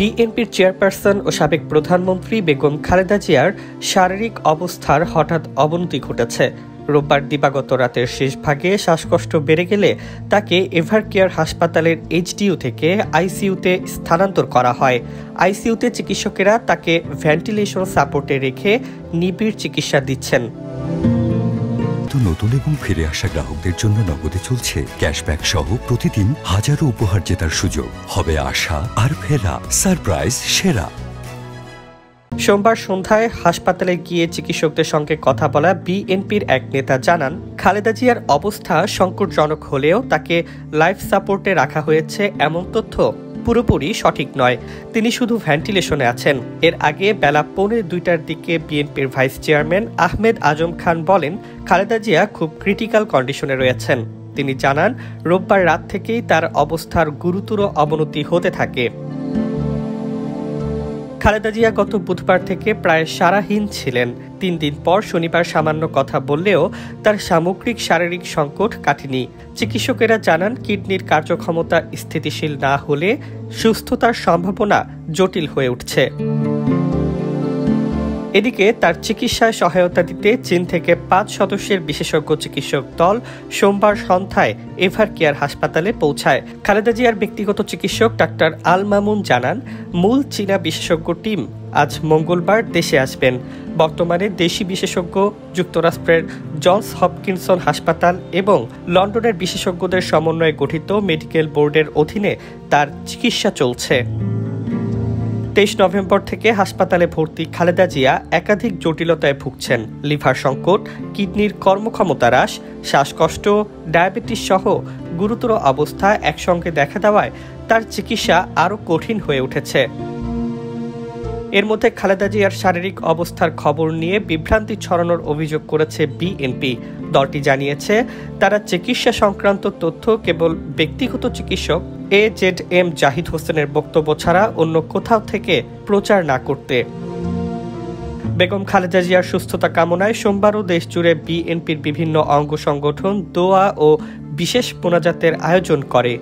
বিএনপির চেয়ারপারসন ও সাবেক প্রধানমন্ত্রী বেগম খালেদা জিয়ার শারীরিক অবস্থার হঠাৎ অবনতি ঘটেছে। রোববার দিবাগত রাতের শেষ ভাগে শ্বাসকষ্ট বেড়ে গেলে তাকে এভারকেয়ার হাসপাতালের এইচডিইউ থেকে আইসিইউতে স্থানান্তর করা হয়। আইসিইউতে চিকিৎসকেরা তাকে ভেন্টিলেশন সাপোর্টে রেখে নিবিড় চিকিৎসা দিচ্ছেন। নতুন এবং ফিরে আসা গ্রাহকদের জন্য নগদে চলছে ক্যাশব্যাক সহ প্রতিদিন হাজারো উপহার জেতার সুযোগ। হবে আশা আর ফেরা, সারপ্রাইজ সেরা। সোমবার সন্ধ্যায় হাসপাতালে গিয়ে চিকিৎসকদের সঙ্গে কথা বলা বিএনপির এক নেতা জানান, খালেদা জিয়ার অবস্থা সংকটজনক হলেও তাকে লাইফ সাপোর্টে রাখা হয়েছে এমন তথ্য পুরোপুরি সঠিক নয়। তিনি শুধু ভেন্টিলেশনে আছেন। এর আগে বেলা 1:45টার দিকে বিএনপির ভাইস চেয়ারম্যান আহমেদ আজম খান বলেন, খালেদা জিয়া খুব ক্রিটিক্যাল কন্ডিশনে রয়েছেন। তিনি জানান, রোববার রাত থেকেই তার অবস্থার গুরুতর অবনতি হতে থাকে। খালেদা জিয়া গত বুধবার থেকে প্রায় সারাহীন ছিলেন। 3 দিন পর শনিবার সামান্য কথা বললেও তার সামগ্রিক শারীরিক সংকট কাটেনি। চিকিৎসকেরা জানান, কিডনির কার্যক্ষমতা স্থিতিশীল না হলে সুস্থতার সম্ভাবনা জটিল হয়ে উঠছে। এদিকে তার চিকিৎসায় সহায়তা দিতে চীন থেকে 5 সদস্যের বিশেষজ্ঞ চিকিৎসক দল সোমবার সন্ধ্যায় এভারকেয়ার হাসপাতালে পৌঁছায়। খালেদা জিয়ার ব্যক্তিগত চিকিৎসক ডাক্তার আল মামুন জানান, মূল চীনা বিশেষজ্ঞ টিম আজ মঙ্গলবার দেশে আসবেন। বর্তমানে দেশি বিশেষজ্ঞ, যুক্তরাষ্ট্রের জনস হপকিনসন হাসপাতাল এবং লন্ডনের বিশেষজ্ঞদের সমন্বয়ে গঠিত মেডিকেল বোর্ডের অধীনে তার চিকিৎসা চলছে। 23 নভেম্বর থেকে হাসপাতালে ভর্তি খালেদা জিয়া একাধিক জটিলতায় ভুগছেন। লিভার সংকট, কিডনির কর্মক্ষমতা হ্রাস, শ্বাসকষ্ট, ডায়াবেটিস সহ গুরুতর অবস্থা একসঙ্গে দেখা দেওয়ায় তার চিকিৎসা আরও কঠিন হয়ে উঠেছে। এর মধ্যে খালেদা জিয়ার শারীরিক অবস্থার খবর নিয়ে বিভ্রান্তি ছড়ানোর অভিযোগ করেছে বিএনপি। দলটি জানিয়েছে, তারা চিকিৎসা সংক্রান্ত তথ্য কেবল ব্যক্তিগত চিকিৎসক AZM জাহিদ হোসেনের বক্তব্য ছাড়া অন্য কোথাও থেকে প্রচার না করতে। বেগম খালেদা জিয়ার সুস্থতা কামনায় সোমবারও দেশজুড়ে বিএনপির বিভিন্ন অঙ্গ সংগঠন দোয়া ও বিশেষ মোনাজাতের আয়োজন করে।